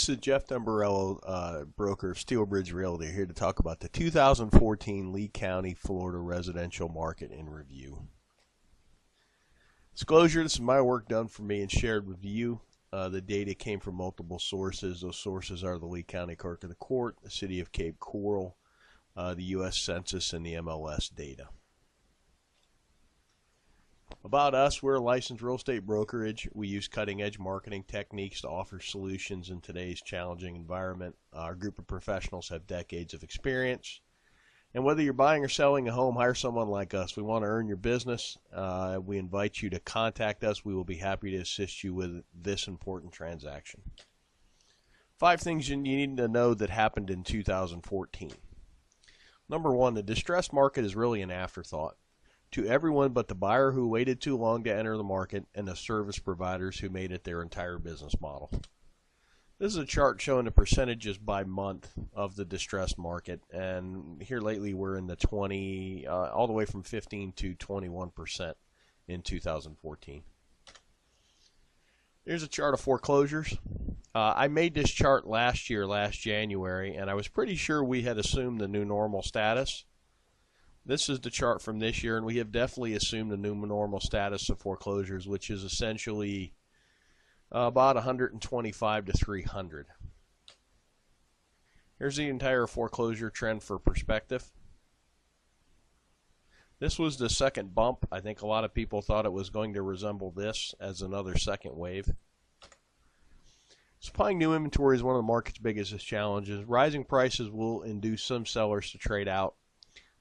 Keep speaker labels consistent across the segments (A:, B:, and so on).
A: This is Jeff Dumbarello, broker of SteelBridge Realty, here to talk about the 2014 Lee County, Florida residential market in review. Disclosure, this is my work done for me and shared with you. The data came from multiple sources. Those sources are the Lee County Clerk of the Court, the City of Cape Coral, the U.S. Census, and the MLS data. About us, we're a licensed real estate brokerage. We use cutting-edge marketing techniques to offer solutions in today's challenging environment. Our group of professionals have decades of experience. And whether you're buying or selling a home, hire someone like us. We want to earn your business. We invite you to contact us. We will be happy to assist you with this important transaction. 5 things you need to know that happened in 2014. Number 1, the distressed market is really an afterthought to everyone but the buyer who waited too long to enter the market and the service providers who made it their entire business model. This is a chart showing the percentages by month of the distressed market, and here lately we're in the 20, all the way from 15 to 21% in 2014. Here's a chart of foreclosures. I made this chart last January, and I was pretty sure we had assumed the new normal status. This is the chart from this year, and we have definitely assumed the new normal status of foreclosures, which is essentially about 125 to 300. Here's the entire foreclosure trend for perspective. This was the second bump. I think a lot of people thought it was going to resemble this as another second wave. Supplying new inventory is one of the market's biggest challenges. Rising prices will induce some sellers to trade out.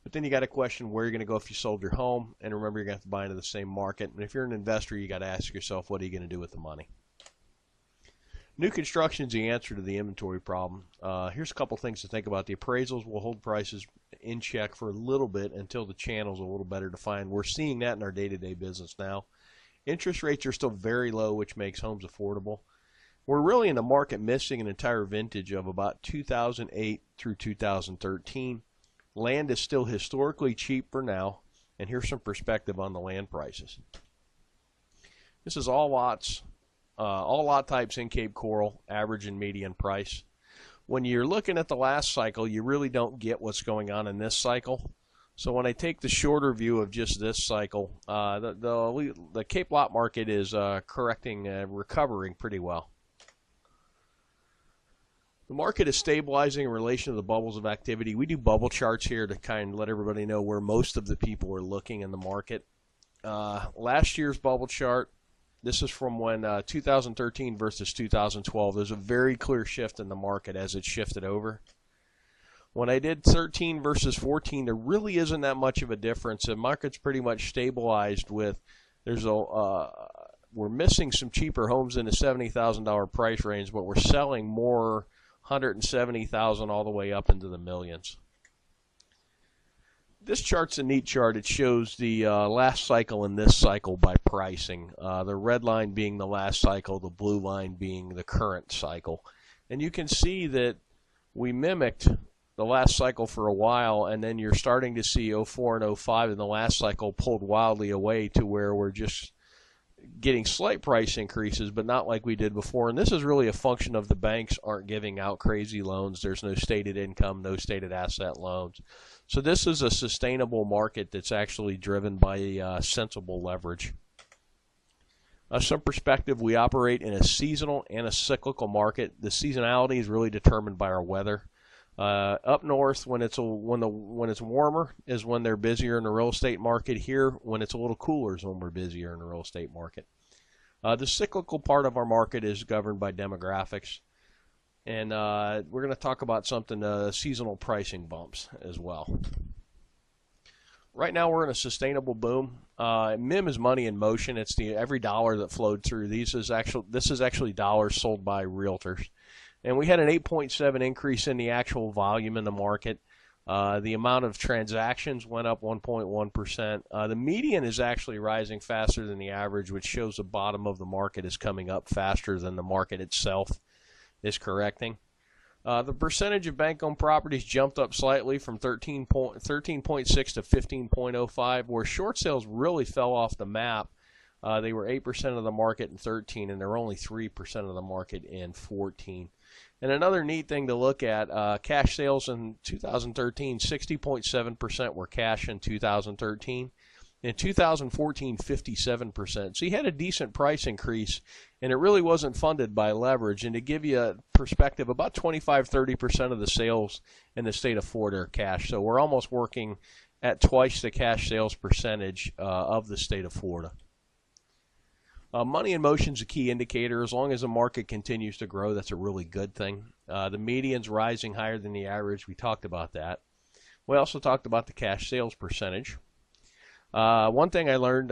A: But then you got to question where you're going to go if you sold your home, and remember you're going to have to buy into the same market. And if you're an investor, you got to ask yourself, what are you going to do with the money? New construction is the answer to the inventory problem. Here's a couple things to think about. The appraisals will hold prices in check for a little bit until the channel's a little better defined. We're seeing that in our day-to-day business now. Interest rates are still very low, which makes homes affordable. We're really in a market missing an entire vintage of about 2008 through 2013. Land is still historically cheap for now, and here's some perspective on the land prices. This is all lots, all lot types in Cape Coral, average and median price. When you're looking at the last cycle, you really don't get what's going on in this cycle. So when I take the shorter view of just this cycle, the Cape lot market is recovering pretty well. The market is stabilizing in relation to the bubbles of activity. We do bubble charts here to kind of let everybody know where most of the people are looking in the market. Last year's bubble chart, this is from when 2013 versus 2012. There's a very clear shift in the market as it shifted over. When I did 13 versus 14, there really isn't that much of a difference. The market's pretty much stabilized with, we're missing some cheaper homes in the $70,000 price range, but we're selling more 170,000 all the way up into the millions. This chart's a neat chart. It shows the last cycle and this cycle by pricing. The red line being the last cycle, the blue line being the current cycle. And you can see that we mimicked the last cycle for a while, and then you're starting to see 04 and 05 in the last cycle pulled wildly away to where we're just getting slight price increases, but not like we did before. And this is really a function of the banks aren't giving out crazy loans. There's no stated income, no stated asset loans. So this is a sustainable market that's actually driven by sensible leverage. Some perspective, we operate in a seasonal and a cyclical market. The seasonality is really determined by our weather. Up north, when it's warmer, is when they're busier in the real estate market. Here, when it's a little cooler, is when we're busier in the real estate market. The cyclical part of our market is governed by demographics, and we're going to talk about something, seasonal pricing bumps as well. Right now, we're in a sustainable boom. MIM is money in motion. It's every dollar that flowed through. This is actually dollars sold by realtors. And we had an 8.7 increase in the actual volume in the market. The amount of transactions went up 1.1%. The median is actually rising faster than the average, which shows the bottom of the market is coming up faster than the market itself is correcting. The percentage of bank-owned properties jumped up slightly from 13.6 to 15.05, where short sales really fell off the map. They were 8% of the market in 13, and they're only 3% of the market in 14. And another neat thing to look at, cash sales in 2013, 60.7% were cash in 2013. In 2014, 57%. So you had a decent price increase, and it really wasn't funded by leverage. And to give you a perspective, about 25-30% of the sales in the state of Florida are cash. So we're almost working at twice the cash sales percentage of the state of Florida. Money in motion is a key indicator. As long as the market continues to grow, that's a really good thing. The median's rising higher than the average. We talked about that. We also talked about the cash sales percentage. One thing I learned,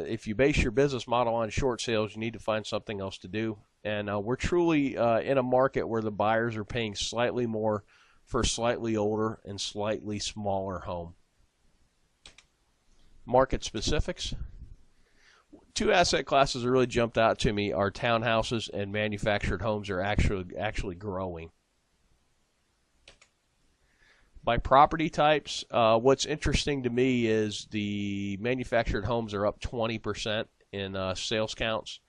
A: if you base your business model on short sales, you need to find something else to do. And we're truly in a market where the buyers are paying slightly more for a slightly older and slightly smaller home. Market specifics. Two asset classes that really jumped out to me are townhouses and manufactured homes are actually growing. By property types, what's interesting to me is the manufactured homes are up 20% in sales counts,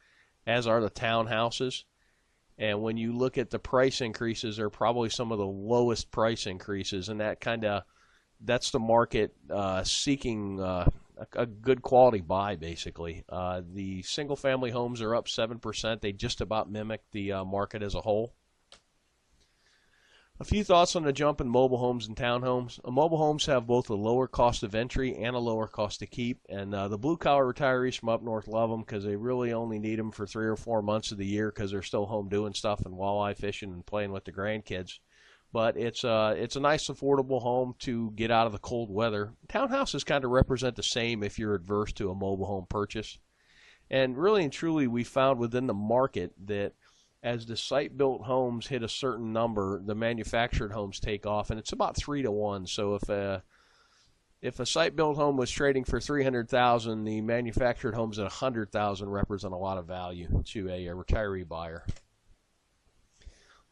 A: as are the townhouses. And when you look at the price increases, they're probably some of the lowest price increases, and that's the market seeking a good quality buy, basically. The single-family homes are up 7%. They just about mimic the market as a whole. A few thoughts on the jump in mobile homes and townhomes. Mobile homes have both a lower cost of entry and a lower cost to keep, and the blue-collar retirees from up north love them because they really only need them for 3 or 4 months of the year because they're still home doing stuff and walleye fishing and playing with the grandkids. But it's a nice, affordable home to get out of the cold weather. Townhouses kind of represent the same if you're adverse to a mobile home purchase. And really and truly, we found within the market that as the site-built homes hit a certain number, the manufactured homes take off, and it's about 3 to 1. So if a site-built home was trading for $300,000, the manufactured homes at $100,000 represent a lot of value to a retiree buyer.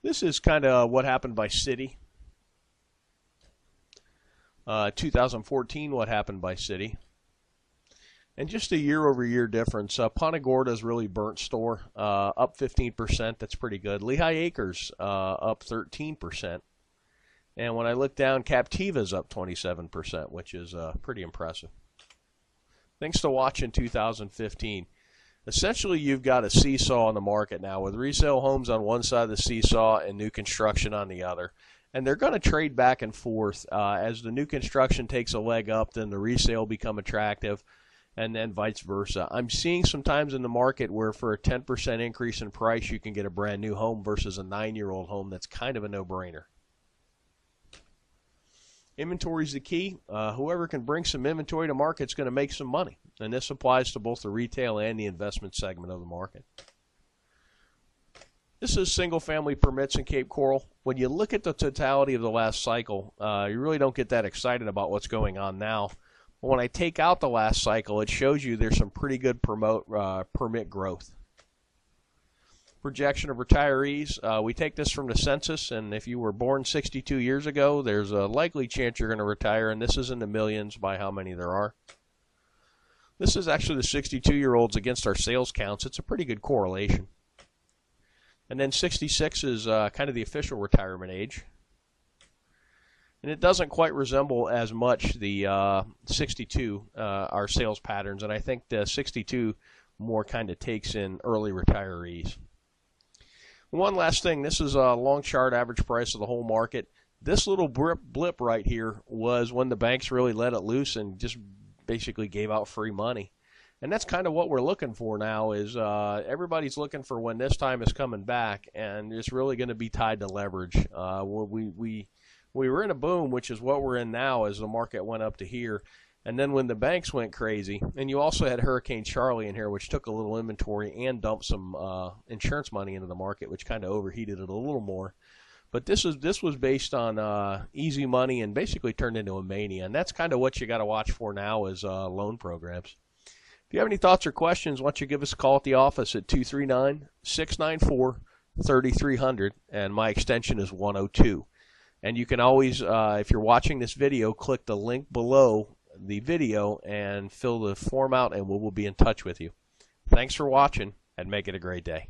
A: This is kind of what happened by city. 2014, what happened by city. And just a year-over-year difference. Punta Gorda's really burnt store, up 15%. That's pretty good. Lehigh Acres up 13%. And when I look down, Captiva's up 27%, which is pretty impressive. Things to watch in 2015. Essentially, you've got a seesaw on the market now with resale homes on one side of the seesaw and new construction on the other. And they're going to trade back and forth. As the new construction takes a leg up, then the resale become attractive, and then vice versa. I'm seeing sometimes in the market where for a 10% increase in price, you can get a brand new home versus a 9-year-old home. That's kind of a no-brainer. Inventory is the key. Whoever can bring some inventory to market is going to make some money. And this applies to both the retail and the investment segment of the market. This is single-family permits in Cape Coral. When you look at the totality of the last cycle, you really don't get that excited about what's going on now. But when I take out the last cycle, it shows you there's some pretty good permit growth. Projection of retirees. We take this from the census, and if you were born 62 years ago, there's a likely chance you're going to retire, and this is in the millions by how many there are. This is actually the 62-year-olds against our sales counts. It's a pretty good correlation. And then 66 is kind of the official retirement age. And it doesn't quite resemble as much the 62, our sales patterns, and I think the 62 more kind of takes in early retirees. One last thing, this is a long chart average price of the whole market. This little blip right here was when the banks really let it loose and just basically gave out free money. And that's kind of what we're looking for now is everybody's looking for when this time is coming back, and it's really going to be tied to leverage. We were in a boom, which is what we're in now as the market went up to here. And then when the banks went crazy, and you also had Hurricane Charlie in here, which took a little inventory and dumped some insurance money into the market, which kind of overheated it a little more. But this was based on easy money and basically turned into a mania. And that's kind of what you got to watch for now is loan programs. If you have any thoughts or questions, why don't you give us a call at the office at 239-694-3300, and my extension is 102. And you can always, if you're watching this video, click the link below the video and fill the form out, and we will be in touch with you. Thanks for watching, and make it a great day.